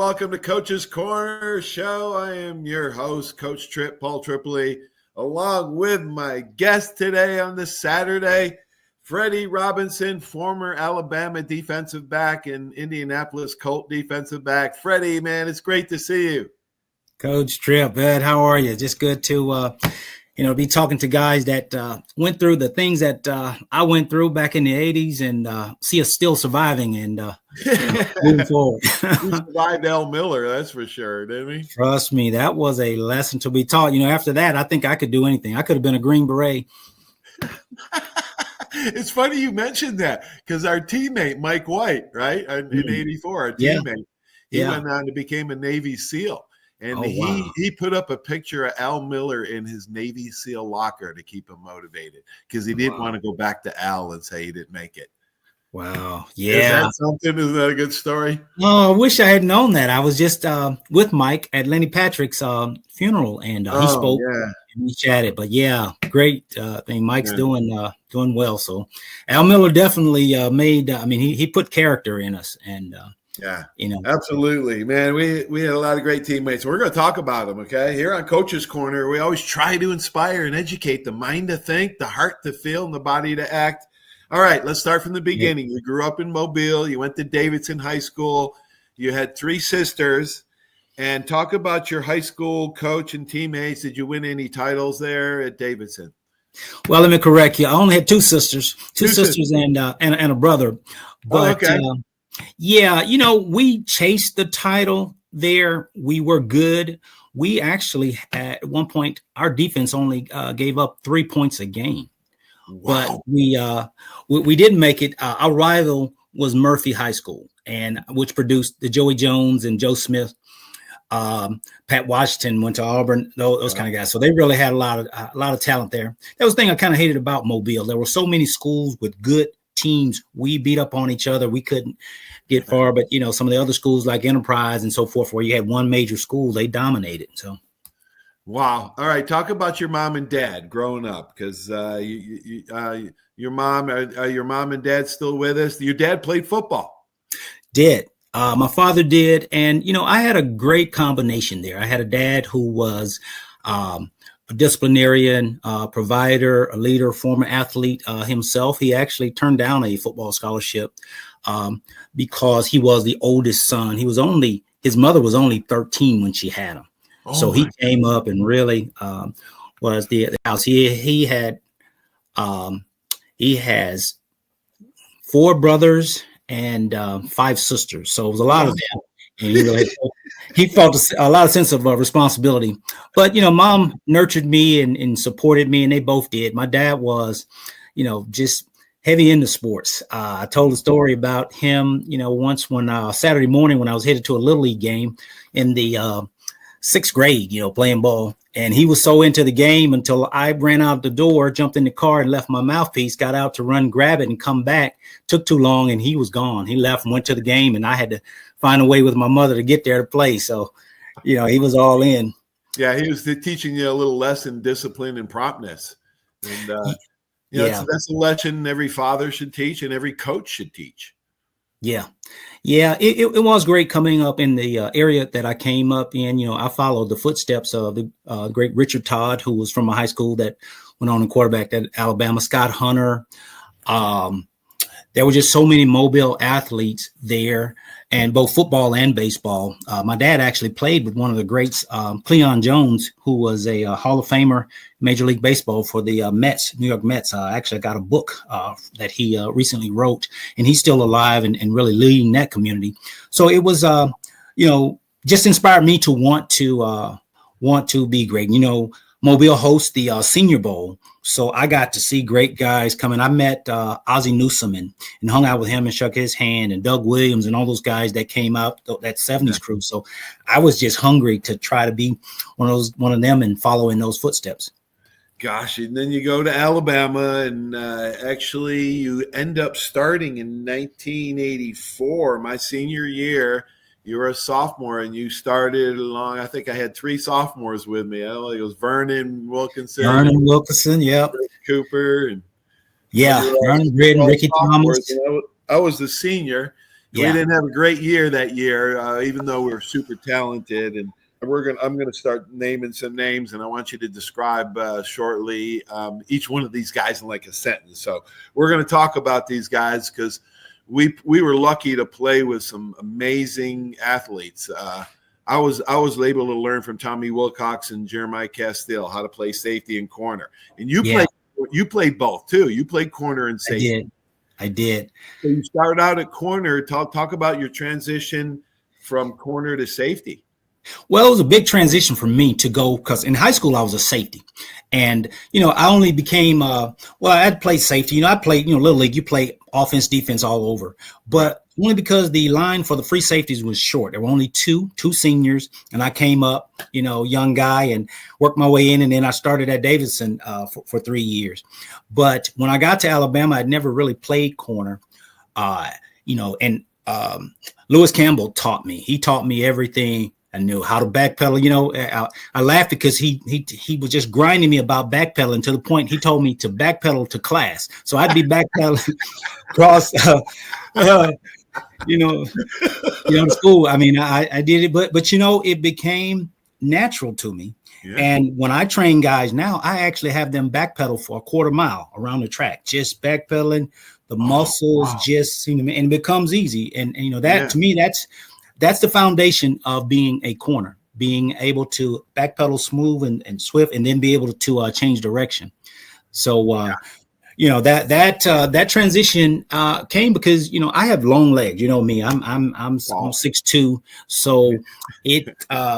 welcome to Coach's Corner Show. I am your host, Coach Paul Tripoli, along with my guest today on this Saturday, Freddie Robinson, former Alabama defensive back and Indianapolis Colt defensive back. Freddie, man, it's great to see you. Coach Trip, Ed, how are you? Just good to be talking to guys that went through the things that I went through back in the 80s and see us still surviving and moving forward. We survived Al Miller, that's for sure, didn't we? Trust me, that was a lesson to be taught. After that, I think I could do anything. I could have been a Green Beret. It's funny you mentioned that because our teammate, Mike White, right, in 84, our teammate, he went on to become a Navy SEAL. And he put up a picture of Al Miller in his Navy SEAL locker to keep him motivated because he didn't want to go back to Al and say he didn't make it. Wow. Yeah. Is that something? Is that a good story? Oh, I wish I had known that. I was just with Mike at Lenny Patrick's funeral, and he spoke and we chatted. But yeah, great thing. Mike's doing well. So Al Miller definitely made. He put character in us, and absolutely, man. We had a lot of great teammates. We're going to talk about them. Okay, here on Coach's Corner, we always try to inspire and educate the mind to think, the heart to feel, and the body to act. All right, let's start from the beginning. You grew up in Mobile. You went to Davidson High School. You had 3 sisters. And talk about your high school coach and teammates. Did you win any titles there at Davidson? Well, let me correct you. I only had 2 sisters, two sisters and a brother. But we chased the title there. We were good. We actually, at one point, our defense only gave up 3 points a game. Wow. But we didn't make it. Our rival was Murphy High School, and which produced the Joey Jones and Joe Smith. Pat Washington went to Auburn. Those kind of guys. So they really had a lot of talent there. That was the thing I kind of hated about Mobile. There were so many schools with good teams. We beat up on each other. We couldn't get far. But some of the other schools like Enterprise and so forth, where you had one major school, they dominated. So. Wow. All right. Talk about your mom and dad growing up, because your mom and dad still with us. Your dad played football. Did. My father did. And, I had a great combination there. I had a dad who was a disciplinarian, provider, a leader, former athlete himself. He actually turned down a football scholarship because he was the oldest son. His mother was only 13 when she had him. So he came up and really was the house. He has 4 brothers and 5 sisters. So it was a lot of them. And he felt a lot of sense of responsibility. But, mom nurtured me and supported me, and they both did. My dad was, just heavy into sports. I told a story about him, once when Saturday morning when I was headed to a Little League game in the 6th grade, playing ball. And he was so into the game until I ran out the door, jumped in the car and left my mouthpiece, got out to run, grab it and come back. Took too long and he was gone. He left and went to the game, and I had to find a way with my mother to get there to play. So, he was all in. Yeah, he was teaching you a little lesson, discipline and promptness. And, that's a lesson every father should teach and every coach should teach. Yeah. It was great coming up in the area that I came up in. I followed the footsteps of the great Richard Todd, who was from my high school that went on to quarterback at Alabama, Scott Hunter. There were just so many Mobile athletes there, and both football and baseball. My dad actually played with one of the greats, Cleon Jones, who was a Hall of Famer, Major League Baseball for the Mets, New York Mets. Actually, I got a book that he recently wrote, and he's still alive and really leading that community. So it was, just inspired me to want to be great. Mobile hosts the Senior Bowl. So I got to see great guys coming. I met Ozzie Newsome and hung out with him and shook his hand, and Doug Williams and all those guys that came out, that 70s crew. So I was just hungry to try to be one of them and follow in those footsteps. Gosh, and then you go to Alabama, and actually you end up starting in 1984, my senior year. You were a sophomore, and you started along. I think I had 3 sophomores with me. It was Vernon Wilkinson, yeah, Cooper, and Vernon Bridden, Ricky Thomas. I was the senior, We didn't have a great year that year, even though we were super talented. And I'm gonna start naming some names, and I want you to describe shortly each one of these guys in like a sentence. So we're gonna talk about these guys because we were lucky to play with some amazing athletes. I was able to learn from Tommy Wilcox and Jeremiah Castile how to play safety and corner. And you played both too. You played corner and safety. I did. So you started out at corner. Talk about your transition from corner to safety. Well, it was a big transition for me to go because in high school I was a safety, and I only became I had played safety. I played little league. You play offense, defense all over, but only because the line for the free safeties was short. There were only two seniors, and I came up, young guy, and worked my way in, and then I started at Davidson for 3 years. But when I got to Alabama, I'd never really played corner, and Lewis Campbell taught me. He taught me everything. I knew how to backpedal. I laughed because he was just grinding me about backpedaling to the point he told me to backpedal to class. So I'd be backpedaling across, school. I mean, I did it, but it became natural to me. Yeah. And when I train guys now, I actually have them backpedal for a quarter mile around the track, just backpedaling. The muscles just seem to me, and it becomes easy. And to me, that's the foundation of being a corner, being able to backpedal smooth and swift, and then be able to change direction. So, that transition came because I have long legs. Me, I'm 6'2", so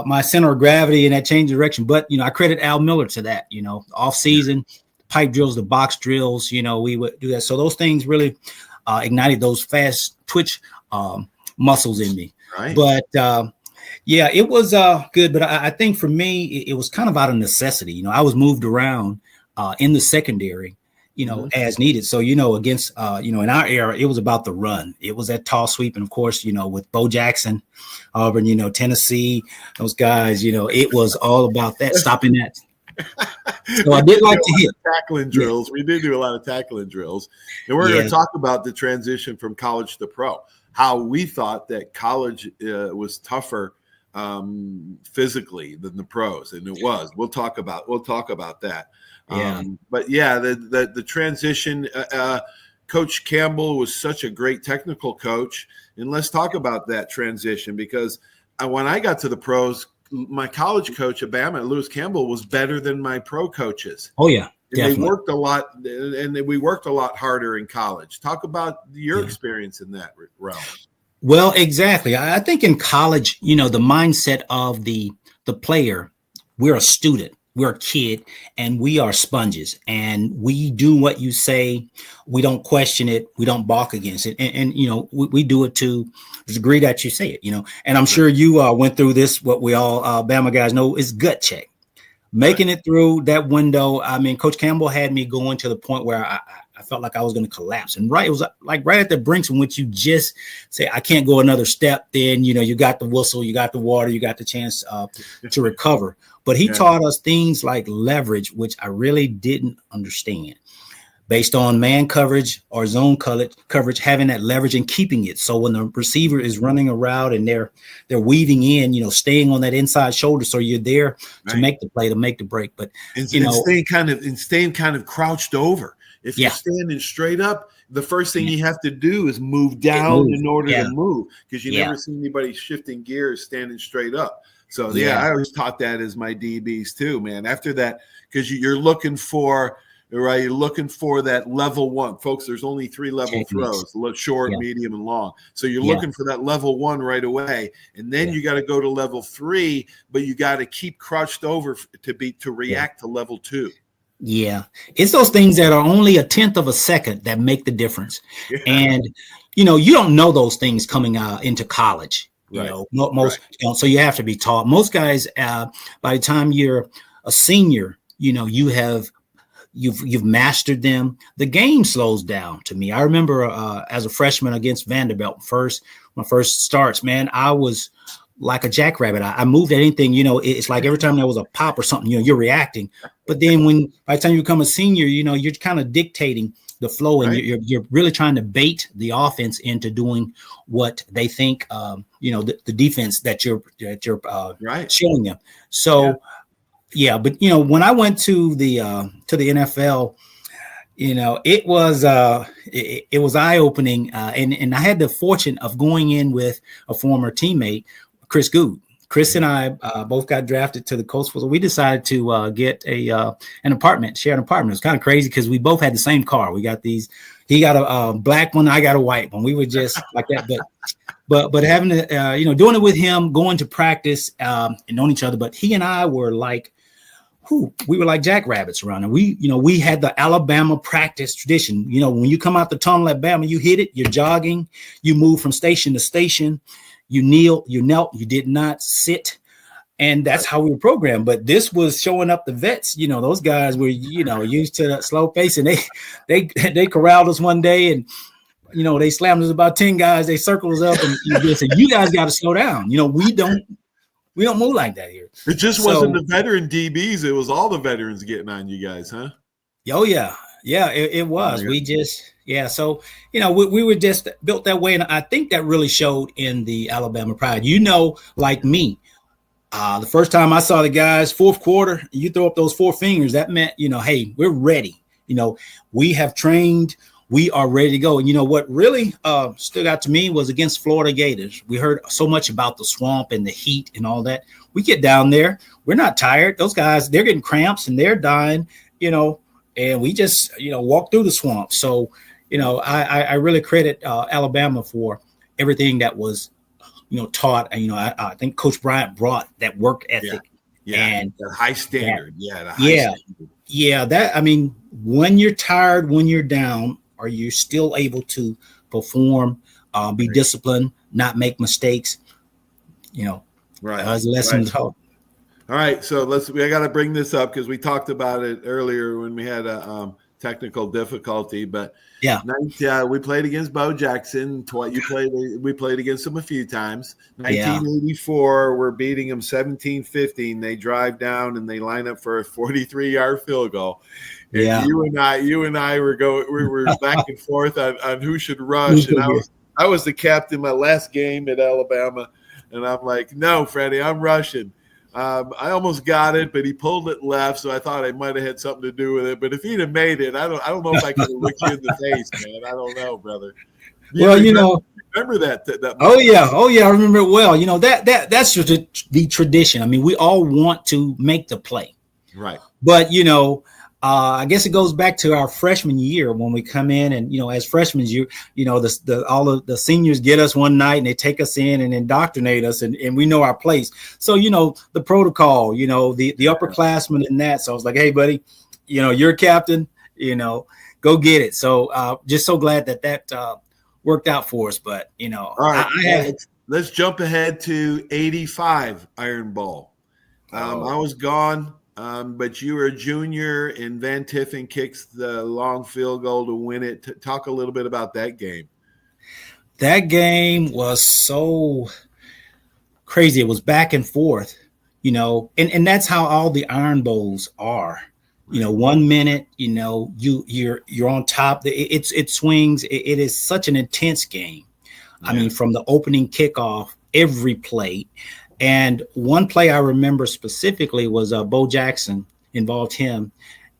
my center of gravity and that change direction. But I credit Al Miller to that. Off season, pipe drills, the box drills. We would do that. So those things really ignited those fast twitch muscles in me. Right. But it was good. But I think for me, it was kind of out of necessity. I was moved around in the secondary, as needed. So, against, in our era, it was about the run. It was that tall sweep. And of course, with Bo Jackson, Auburn, Tennessee, those guys, it was all about that, stopping that. So I did like to hit tackling drills. Yeah. We did do a lot of tackling drills. And we're going to talk about the transition from college to pro. How we thought that college was tougher physically than the pros, and it was. We'll talk about that. Yeah. The transition. Coach Campbell was such a great technical coach, and let's talk about that transition because when I got to the pros, my college coach at Bama, Lewis Campbell, was better than my pro coaches. Oh yeah. And they worked a lot, and we worked a lot harder in college. Talk about your experience in that realm. Well, exactly. I think in college, the mindset of the player, we're a student, we're a kid, and we are sponges, and we do what you say. We don't question it. We don't balk against it. And we do it to the degree that you say it, and I'm sure you went through this, what we all Bama guys know is gut check. Making it through that window. I mean, Coach Campbell had me going to the point where I felt like I was going to collapse. And it was like right at the brink in which you just say, I can't go another step. Then, you got the whistle, you got the water, you got the chance to recover. But he taught us things like leverage, which I really didn't understand. Based on man coverage or zone coverage, having that leverage and keeping it. So when the receiver is running around and they're weaving in, staying on that inside shoulder, so you're there to make the play, to make the break. But staying kind of crouched over. If you're standing straight up, the first thing you have to do is move down in order to move, because you never see anybody shifting gears standing straight up. So I always taught that as my DBs too, man. After that, because you're looking for. Right, you're looking for that level one, folks. There's only 3 level throws: short, medium, and long. So you're looking for that level 1 right away, and then you got to go to level 3, but you got to keep crouched over to react to level 2. Yeah, it's those things that are only a tenth of a second that make the difference, and you don't know those things coming out into college. Most don't. So you have to be taught. Most guys, by the time you're a senior, you have. You've mastered them. The game slows down to me. I remember as a freshman against Vanderbilt, my first starts, man, I was like a jackrabbit. I moved at anything, it's like every time there was a pop or something, you're reacting. But then by the time you become a senior, you're kind of dictating the flow, and Right. you're really trying to bait the offense into doing what they think, the defense that you're Right. showing them. So but when I went to the NFL, it was it was eye opening, and I had the fortune of going in with a former teammate, Chris Good. Chris and I both got drafted to the Colts, so we decided to get an apartment, share an apartment. It was kind of crazy because we both had the same car. We got these. He got a black one, I got a white one. We were just like that, but having to doing it with him, going to practice and knowing each other. But he and I were like, we were like jackrabbits around, and we had the Alabama practice tradition. When you come out the tunnel at Bama, you hit it, you're jogging, you move from station to station, you knelt, you did not sit. And that's how we were programmed. But this was showing up the vets. Those guys were, used to that slow pace, and they corralled us one day, and they slammed us about 10 guys. They circled us up, and they said, "You guys got to slow down. We don't move like that here." It just wasn't the veteran DBs. It was all the veterans getting on you guys, huh? Oh, yeah. Yeah, it was. We just, So, we were just built that way. And I think that really showed in the Alabama pride. Like me, the first time I saw the guys, fourth quarter, you throw up those four fingers, that meant, hey, we're ready. We have trained. We are ready to go. And what really stood out to me was against Florida Gators. We heard so much about the swamp and the heat and all that. We get down there. We're not tired. Those guys, they're getting cramps and they're dying, and we just, walk through the swamp. So, I really credit Alabama for everything that was, taught. And, I think Coach Bryant brought that work ethic. And the high standard. Standard. When you're tired, when you're down, are you still able to perform, be disciplined, not make mistakes? Right. As a lesson taught. All right, so I got to bring this up because we talked about it earlier when we had a technical difficulty. But we played against Bo Jackson. We played against him a few times. 1984, we're beating them 17-15. They drive down and they line up for a 43-yard field goal. And you and I were back and forth on who should rush. And I was the captain my last game at Alabama, and I'm like, "No, Freddie, I'm rushing." I almost got it, but he pulled it left, so I thought I might have had something to do with it. But if he'd have made it, I don't know if I could have looked you in the face, man. I don't know, brother. Remember that. I remember it well. That's the tradition. We all want to make the play, right? But I guess it goes back to our freshman year when we come in, and as freshmen, all of the seniors get us one night and they take us in and indoctrinate us, and we know our place. So the protocol, the upperclassmen and that. So I was like, "Hey, buddy, you're a captain. Go get it." So just so glad that worked out for us. But all right, let's jump ahead to 85 Iron Bowl. I was gone. But you were a junior, and Van Tiffen kicks the long field goal to win it. Talk a little bit about that game. That game was so crazy. It was back and forth, and that's how all the Iron Bowls are. 1 minute, you're on top. It swings. It is such an intense game. Yeah. From the opening kickoff, every play. And one play I remember specifically was Bo Jackson involved him.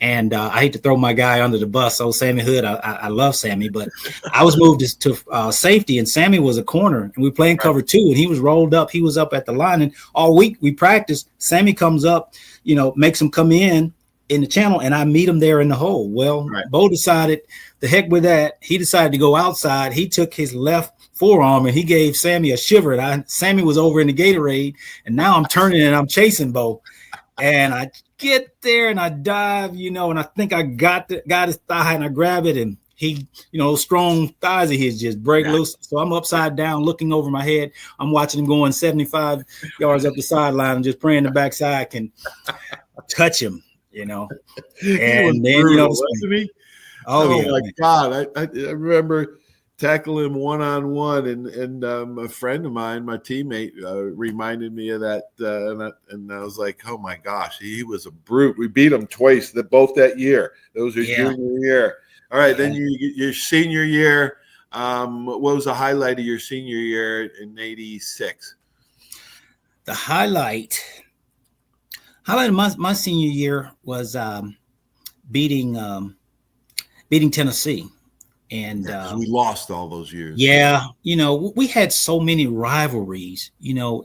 And I hate to throw my guy under the bus. So Sammy Hood, I love Sammy, but I was moved to safety, and Sammy was a corner, and we were playing cover 2, and he was rolled up. He was up at the line, and all week we practiced. Sammy comes up, makes him come in the channel, and I meet him there in the hole. Well, Bo decided, the heck with that. He decided to go outside. He took his left forearm and he gave Sammy a shiver. And Sammy was over in the Gatorade, and now I'm turning and I'm chasing Bo. And I get there and I dive, and I think I got his thigh, and I grab it, and he, strong thighs of his just break loose. So I'm upside down looking over my head. I'm watching him going 75 yards up the sideline and just praying the backside can touch him, And then, brutal, wasn't he? Oh my God. I remember tackle him one-on-one, and a friend of mine, my teammate, reminded me of that, and I was like, oh my gosh, he was a brute. We beat him twice, both that year. That was his junior year. All right, then your senior year. What was the highlight of your senior year in '86? The highlight of my senior year was beating Tennessee. And we lost all those years. Yeah, we had so many rivalries.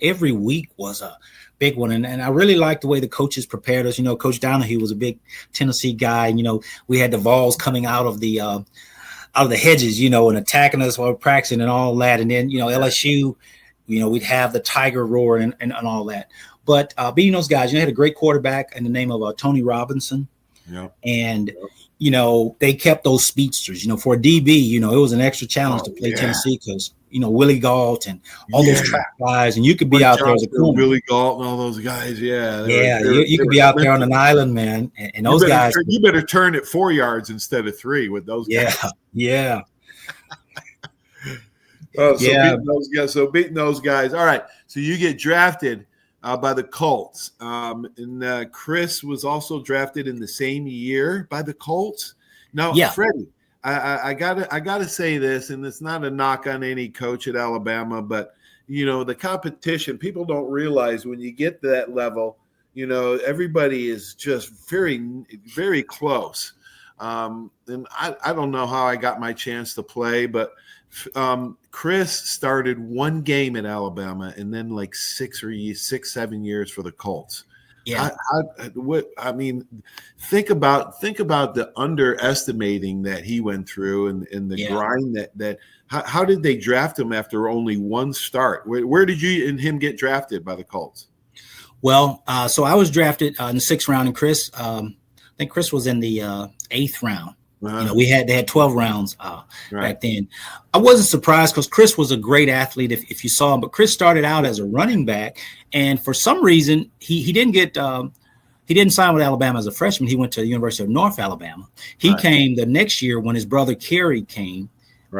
Every week was a big one, and I really liked the way the coaches prepared us. Coach Donahue was a big Tennessee guy. We had the Vols coming out of the hedges, and attacking us while practicing and all that. And then LSU, we'd have the Tiger roar and all that. But beating those guys, had a great quarterback in the name of Tony Robinson. Yeah, and. They kept those speedsters, for a DB, it was an extra challenge to play Tennessee because, Willie Galt and all those track guys, and you could be out there as a corner. Willie Galt and all those guys. Yeah. You could be out there on an island, man. And those guys. You better turn it 4 yards instead of 3 with those guys. Yeah. Beating those guys. All right. So you get drafted by the Colts. And Chris was also drafted in the same year by the Colts. Now, Freddie, I gotta say this, and it's not a knock on any coach at Alabama, but the competition, people don't realize when you get to that level, everybody is just very, very close. And I don't know how I got my chance to play, but Chris started one game at Alabama and then like 7 years for the Colts. Yeah. Think about the underestimating that he went through and the grind that how did they draft him after only one start? Where did you and him get drafted by the Colts? Well, so I was drafted in the 6th round, and Chris, I think Chris was in the 8th round. They had 12 rounds back then. I wasn't surprised because Chris was a great athlete if you saw him, but Chris started out as a running back, and for some reason he didn't sign with Alabama as a freshman. He went to the University of North Alabama. He came the next year when his brother Kerry came,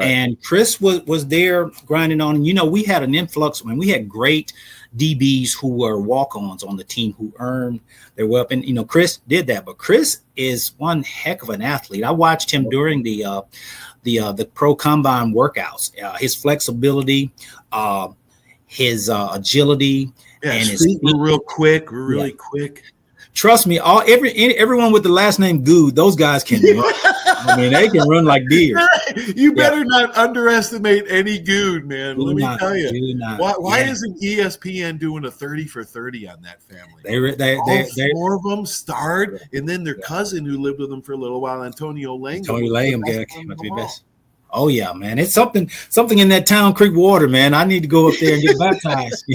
and Chris was there grinding on. And we had an influx when we had great DBs who were walk-ons on the team who earned their weapon. Chris did that, but Chris is one heck of an athlete. I watched him during the pro combine workouts. His flexibility, his agility, and his speed. We're real quick. We're really quick. Trust me, everyone with the last name Good, those guys can run. I mean, they can run like deer. You better not underestimate any Good, man. Let me tell you. Why isn't ESPN doing a 30 for 30 on that family? They 4 of them starred, and then their cousin who lived with them for a little while, Antonio Langham. Came up to be best. Oh yeah, man! It's something in that Town Creek water, man. I need to go up there and get baptized.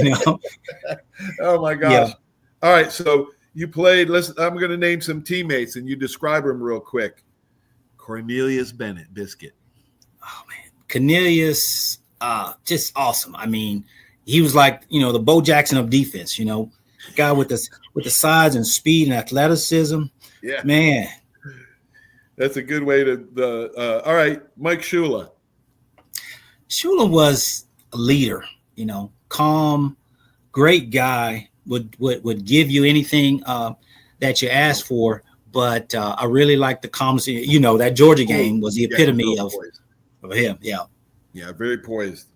Oh my gosh! Yeah. All right, so you played. Listen, I'm going to name some teammates, and you describe them real quick. Cornelius Bennett, Biscuit. Oh man, Cornelius, just awesome. I mean, he was like the Bo Jackson of defense. Guy with the size and speed and athleticism. Yeah, man. That's a good way to. All right, Mike Shula. Shula was a leader. Calm, great guy. Would give you anything that you asked for. But I really like the calmness. That Georgia game was the epitome of him. Yeah. Yeah, very poised.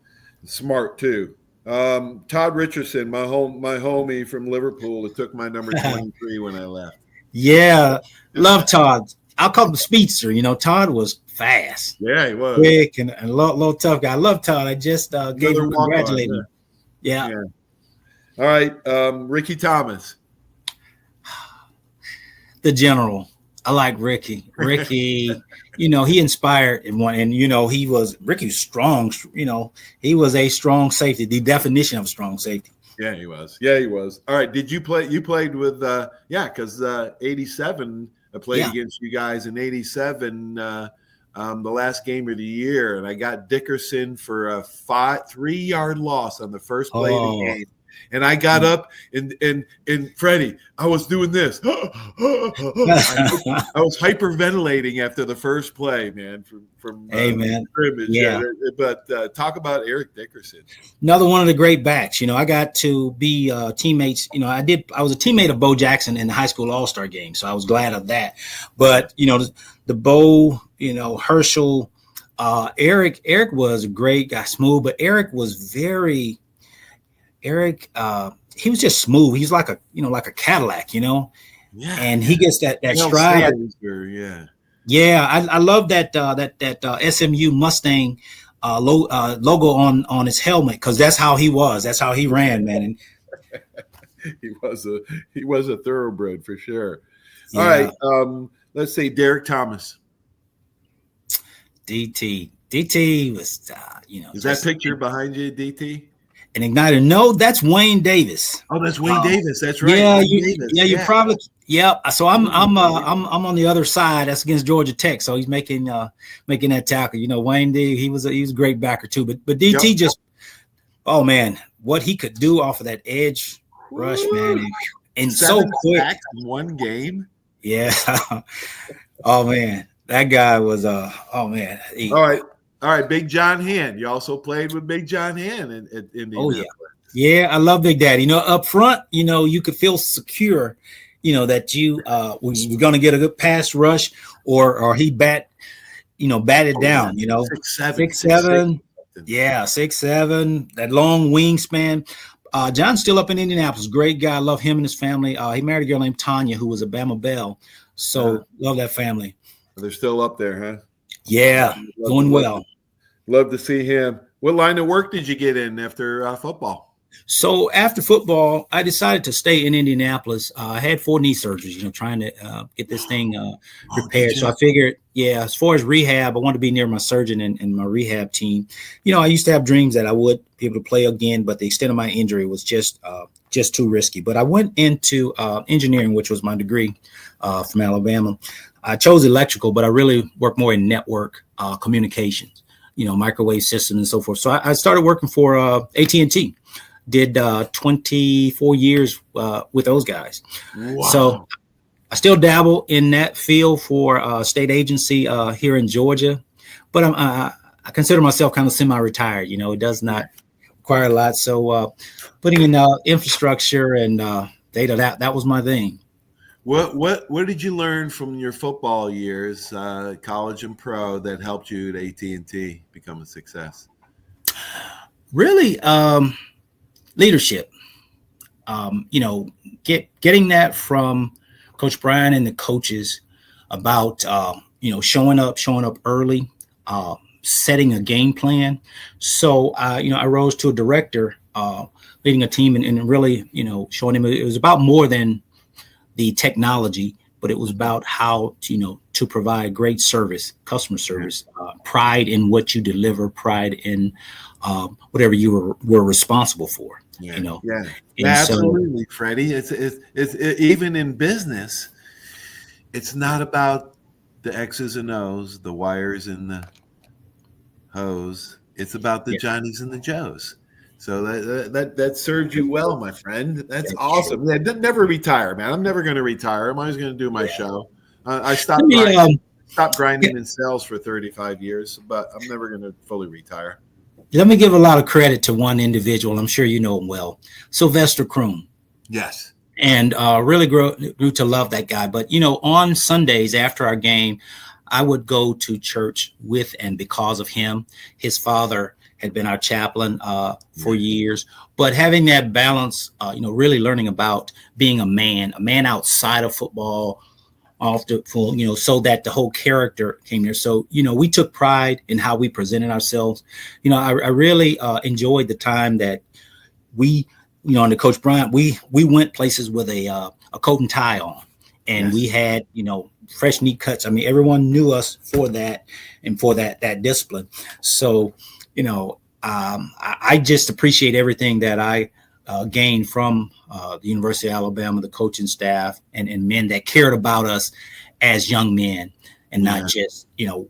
Smart, too. Todd Richardson, my homie from Liverpool, that took my number 23 when I left. Yeah, love Todd. I'll call him the speedster. Todd was fast. Yeah, he was. Quick and a little tough guy. I love Todd. I just gave him congratulating him. Yeah. All right, Ricky Thomas. The general. I like Ricky. Ricky, he inspired and he was strong. He was a strong safety, the definition of strong safety. Yeah, he was. All right. Did you play? You played with, because 87, I played against you guys in 87, the last game of the year, and I got Dickerson for a 3-yard loss on the first play of the game. And I got up and Freddie, I was doing this. I was hyperventilating after the first play, man. From scrimmage. Yeah. But talk about Eric Dickerson. Another one of the great backs. I got to be teammates. I was a teammate of Bo Jackson in the high school All-Star game, so I was glad of that. But the Bo, Herschel, Eric was a great guy, smooth, but Eric, he was just smooth. He's like a Cadillac, Yeah, and he gets that Hail stride. Sanders, yeah. Yeah, I love that SMU Mustang logo on his helmet, because that's how he was. That's how he ran, man. And he was a thoroughbred for sure. All yeah. right, let's say Derek Thomas. DT was, Is that picture behind you, DT? An igniter? No, that's Wayne Davis. Oh, that's Wayne Davis. That's right. Yeah, Davis. You probably. Yep. So I'm on the other side. That's against Georgia Tech. So he's making that tackle. Wayne D. He was a great backer too. But DT just, oh man, what he could do off of that edge rush, man, and so quick in one game. Yeah. Oh man, that guy was oh man. All right, Big John Hand. You also played with Big John Hand in Indianapolis. Yeah, I love Big Daddy. Up front, you could feel secure, that you was going to get a good pass rush, or he batted down. 6'7". Yeah, 6'7". That long wingspan. John's still up in Indianapolis. Great guy. Love him and his family. He married a girl named Tanya, who was a Bama Belle. So love that family. They're still up there, huh? Yeah, doing well. Love to see him. What line of work did you get in after football? So after football, I decided to stay in Indianapolis. I had 4 knee surgeries, trying to get this thing repaired. So I figured, as far as rehab, I wanted to be near my surgeon and my rehab team. I used to have dreams that I would be able to play again, but the extent of my injury was just too risky. But I went into engineering, which was my degree from Alabama. I chose electrical, but I really work more in network communications, microwave systems and so forth. So I started working for AT&T. Did 24 years with those guys. Wow. So I still dabble in that field for a state agency here in Georgia, but I consider myself kind of semi-retired. It does not require a lot. So putting in infrastructure and data, that was my thing. What did you learn from your football years, college and pro, that helped you at AT&T become a success? Really, leadership. Getting that from Coach Brian and the coaches about showing up early, setting a game plan. So I rose to a director, leading a team and really showing him it was about more than the technology, but it was about how to provide great service, customer service, pride in what you deliver, pride in whatever you were responsible for. Absolutely, Freddie. It's even in business, it's not about the X's and O's, the wires and the hose. It's about the Johnnies and the Joes. So that served you well, my friend. That's awesome. Yeah, never retire, man. I'm never going to retire. I'm always going to do my show. I stopped grinding in sales for 35 years, but I'm never going to fully retire. Let me give a lot of credit to one individual. I'm sure you know him well, Sylvester Croom. Yes. And really grew to love that guy. But, on Sundays after our game, I would go to church with and because of him. His father had been our chaplain for years. But having that balance, really learning about being a man outside of football, so that the whole character came there. So, we took pride in how we presented ourselves. I really enjoyed the time that we, under Coach Bryant, we went places with a coat and tie on, and we had, fresh, neat cuts. I mean, everyone knew us for that and for that discipline. So, I just appreciate everything that I gained from the University of Alabama, the coaching staff, and men that cared about us as young men and not just,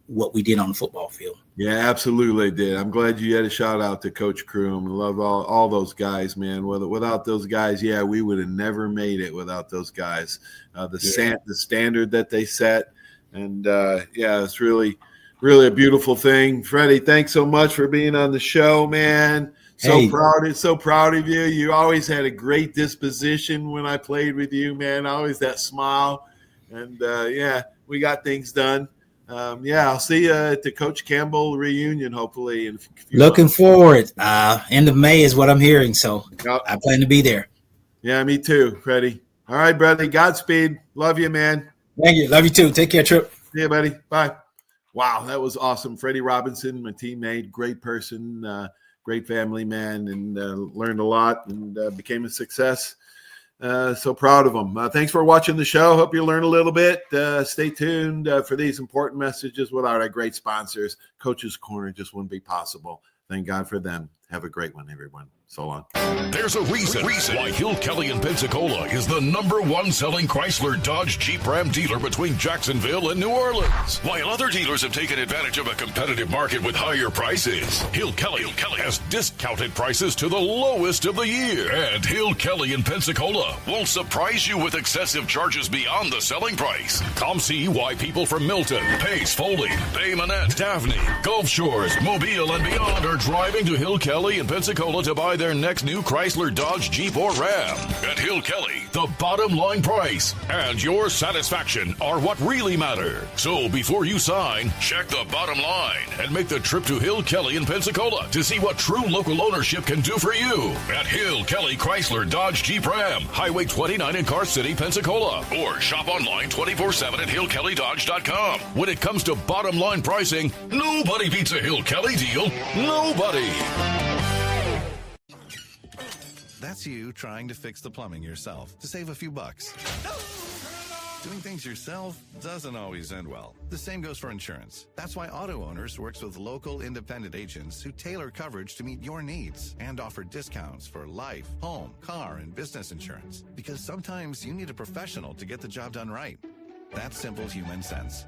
what we did on the football field. Yeah, absolutely did. I'm glad you had a shout out to Coach Croom. I love all those guys, man. Without those guys, we would have never made it without those guys. The standard that they set. And it's really a beautiful thing. Freddie, thanks so much for being on the show, man. So proud of you. You always had a great disposition when I played with you, man. Always that smile. And we got things done. I'll see you at the Coach Campbell reunion, hopefully. Looking forward. End of May is what I'm hearing, so I plan to be there. Yeah, me too, Freddie. All right, buddy. Godspeed. Love you, man. Thank you. Love you too. Take care, Trip. See you, buddy. Bye. Wow, that was awesome. Freddie Robinson, my teammate, great person, great family man, and learned a lot and became a success. So proud of him. Thanks for watching the show. Hope you learn a little bit. Stay tuned for these important messages. Without our great sponsors, Coach's Corner just wouldn't be possible. Thank God for them. Have a great one, everyone. So long. There's a reason why Hill Kelly in Pensacola is the #1 selling Chrysler Dodge Jeep Ram dealer between Jacksonville and New Orleans. While other dealers have taken advantage of a competitive market with higher prices, Hill Kelly has discounted prices to the lowest of the year. And Hill Kelly in Pensacola won't surprise you with excessive charges beyond the selling price. Come see why people from Milton, Pace, Foley, Bay Minette, Daphne, Gulf Shores, Mobile, and beyond are driving to Hill Kelly in Pensacola to buy their next new Chrysler, Dodge, Jeep, or Ram. At Hill Kelly, the bottom line price and your satisfaction are what really matter. So before you sign, check the bottom line and make the trip to Hill Kelly in Pensacola to see what true local ownership can do for you. At Hill Kelly Chrysler, Dodge, Jeep, Ram, Highway 29 in Car City, Pensacola. Or shop online 24/7 at hillkellydodge.com. When it comes to bottom line pricing, nobody beats a Hill Kelly deal. Nobody. That's you trying to fix the plumbing yourself to save a few bucks. Doing things yourself doesn't always end well. The same goes for insurance. That's why Auto Owners works with local independent agents who tailor coverage to meet your needs and offer discounts for life, home, car, and business insurance. Because sometimes you need a professional to get the job done right. That's simple human sense.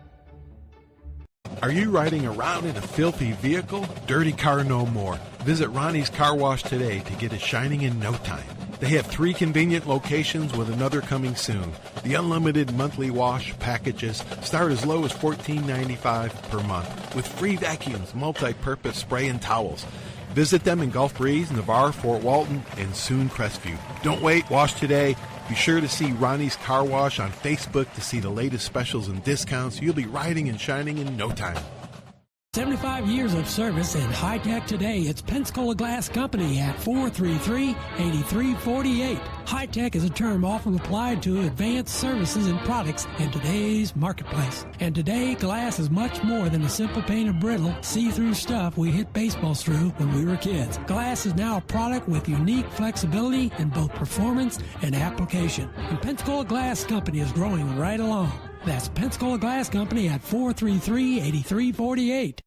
Are you riding around in a filthy vehicle? Dirty car no more. Visit Ronnie's Car Wash today to get it shining in no time. They have 3 convenient locations with another coming soon. The unlimited monthly wash packages start as low as $14.95 per month with free vacuums, multi-purpose spray, and towels. Visit them in Gulf Breeze, Navarre, Fort Walton, and soon Crestview. Don't wait. Wash today. Be sure to see Ronnie's Car Wash on Facebook to see the latest specials and discounts. You'll be riding and shining in no time. 75 years of service in high tech today. It's Pensacola Glass Company at 433-8348. High tech is a term often applied to advanced services and products in today's marketplace. And today, glass is much more than a simple painted brittle, see-through stuff we hit baseballs through when we were kids. Glass is now a product with unique flexibility in both performance and application. And Pensacola Glass Company is growing right along. That's Pensacola Glass Company at 433-8348.